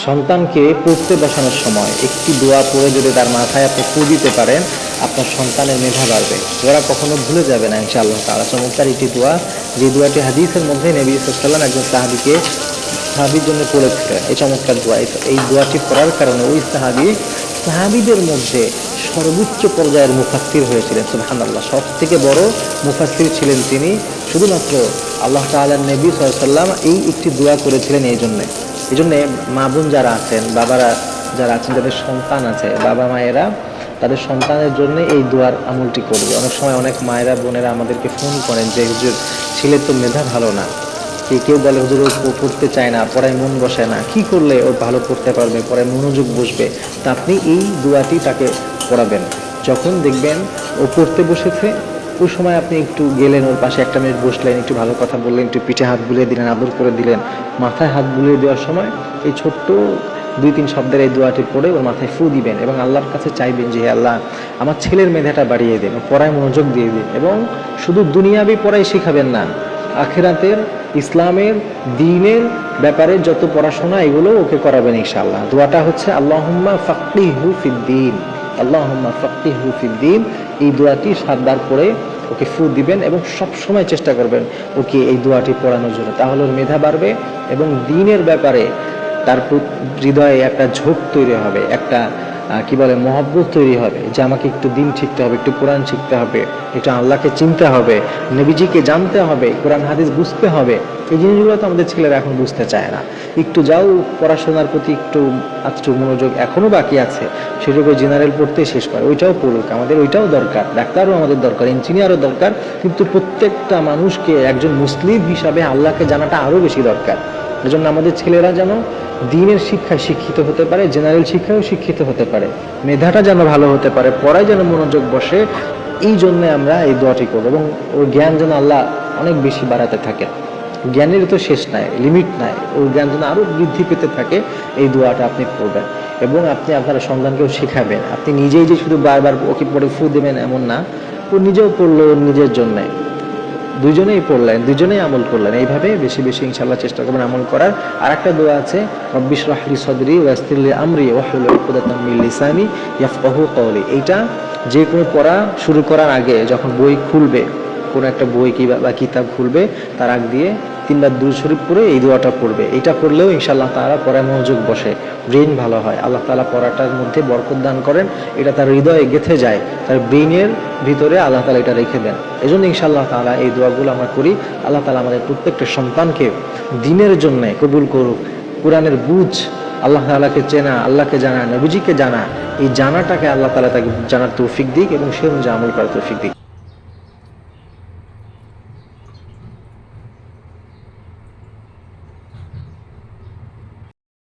সন্তানকে পড়তে বসানোর সময় একটি দোয়া পড়ে যদি তার মাথায় আপনি ফু দিতে পারেন, আপনার সন্তানের মেধা বাড়বে। ওরা কখনো ভুলে যাবে না ইনশাআল্লাহ তাআলা। চমৎকার একটি দোয়া, যে দোয়াটি হাদিসের মধ্যে নবী সাল্লাল্লাহু আলাইহি ওয়াসাল্লাম একজন সাহাবীর জন্য পড়েছিলেন। এই চমৎকার দোয়া, এই দোয়াটি পড়ার কারণে ওই সাহাবীদের মধ্যে সর্বোচ্চ পর্যায়ের মুফাসসির হয়েছিলেন। সুবহানাল্লাহ, সব থেকে বড় মুফাসসির ছিলেন তিনি। শুধুমাত্র আল্লাহ তাআলার নবী সাল্লাল্লাহু আলাইহি ওয়াসাল্লাম এই একটি দোয়া করেছিলেন। এই জন্যে মা বোন যারা আছেন, বাবারা যারা আছেন, যাদের সন্তান আছে, বাবা মায়েরা তাদের সন্তানের জন্য এই দোয়ার আমলটি করবে। অনেক সময় অনেক মায়েরা বোনেরা আমাদেরকে ফোন করেন যে হুজুর, ছেলের তো মেধা ভালো না, কেউ বলে হুজুর ও পড়তে চায় না, পড়ায় মন বসে না, কি করলে ও ভালো পড়তে পারবে, পড়ায় মনোযোগ বসবে? তা আপনি এই দোয়াটি তাকে পড়াবেন। যখন দেখবেন ও পড়তে বসেছে, ওই সময় আপনি একটু গেলেন, ওর পাশে 1 মিনিট বসলেন, একটু ভালো কথা বললেন, একটু পিঠে হাত বুলিয়ে দিলেন, আদর করে দিলেন। মাথায় হাত বুলিয়ে দেওয়ার সময় এই ছোট্ট 2-3 শব্দের এই দোয়াটি পড়ে ওর মাথায় ফু দিবেন এবং আল্লাহর কাছে চাইবেন যে, হে আল্লাহ, আমার ছেলের মেধাটা বাড়িয়ে দিন, পড়ায় মনোযোগ দিয়ে দিন। এবং শুধু দুনিয়াবি পড়াই শেখাবেন না, আখিরাতের, ইসলামের, দ্বীনের ব্যাপারে যত পড়াশোনা এগুলো ওকে করাবেন ইনশাআল্লাহ। দোয়াটা হচ্ছে আল্লাহুম্মা ফাক্কিহু ফিদ্দীন, আল্লাহুম্মা ফাক্কিহু ফিদ্দীন। এই দোয়াটি 7 বার পড়ে ওকে ফু দিবেন এবং সব সময় চেষ্টা করবেন ওকে এই দোয়াটি পড়ানোর জন্য। তাহলে ওর মেধা বাড়বে এবং দ্বীনের ব্যাপারে তার হৃদয়ে একটা ঝোঁক তৈরি হবে, একটা মহব্বত তৈরি হবে যে আমাকে একটু দিন শিখতে হবে, একটু কোরআন শিখতে হবে, একটু আল্লাহকে চিনতে হবে, নবীজিকে জানতে হবে, কোরআন হাদিস বুঝতে হবে। এই জিনিসগুলো তো আমাদের ছেলেরা এখন বুঝতে চায় না। একটু যাও পড়াশোনার প্রতি একটু মনোযোগ এখনও বাকি আছে, সেটুকু জেনারেল পড়তে শেষ করে, ওইটাও পড়ুক, আমাদের ওইটাও দরকার, ডাক্তারও আমাদের দরকার, ইঞ্জিনিয়ারও দরকার, কিন্তু প্রত্যেকটা মানুষকে একজন মুসলিম হিসাবে আল্লাহকে জানাটা আরও বেশি দরকার। এজন্য আমাদের ছেলেরা যেন দ্বীনের শিক্ষায় শিক্ষিত হতে পারে, জেনারেল শিক্ষায়ও শিক্ষিত হতে পারে, মেধাটা যেন ভালো হতে পারে, পড়ায় যেন মনোযোগ বসে। এই জন্যে আমরা এই দোয়াটি করবো এবং ওর জ্ঞান যেন আল্লাহ অনেক বেশি বাড়াতে থাকে। জ্ঞানের তো শেষ নাই, লিমিট নাই, ওর জ্ঞান যেন আরও বৃদ্ধি পেতে থাকে। এই দোয়াটা আপনি পড়বেন এবং আপনি আপনার সন্তানকেও শেখাবেন। আপনি নিজেই যে শুধু বারবার ওকে পড়ে ফু দেবেন এমন না, ও নিজেও পড়লো ওর নিজের জন্যে, দুইজনেই পড়লেন, দুইজনেই আমল করলেন। এইভাবে বেশি বেশি ইনশাআল্লাহ চেষ্টা করবেন আমল করার। আর একটা দোয়া আছে, রব্বি ইশরাহ লি সাদরি ওয়া ইয়াসসির লি আমরি ওয়াহলুল উকদাতাম মিন লিসানি ইয়াফকাহু কওলি। এইটা যে কোনো পড়া শুরু করার আগে, যখন বই খুলবে, কোনো একটা বই বা কিতাব খুলবে, তার আগ দিয়ে 3 বার দুরূদ শরীফ পড়ে এই দোয়াটা পড়বে। এটা পড়লেও ইনশাআল্লাহ তাআলা পড়ায় মনোযোগ বসে, ব্রেন ভালো হয়, আল্লাহ তাআলা পড়াটার মধ্যে বরকত দান করেন, এটা তার হৃদয়ে গেঁথে যায়, তার ব্রেনের ভিতরে আল্লাহ তাআলা এটা রেখে দেন। এজন্য ইনশাআল্লাহ তাআলা এই দোয়াগুলো আমরা করি। আল্লাহ তাআলা আমাদের প্রত্যেকটা সন্তানকে দ্বীনের জন্য কবুল করুক। কোরআনের বুঝ, আল্লাহ তাআলাকে চেনা, আল্লাহকে জানা, নবীজিকে জানা, এই জানাটাকে আল্লাহ তাআলা তাকে জানার তৌফিক দিক এবং সে অনুযায়ী আমল করার তৌফিক দিক।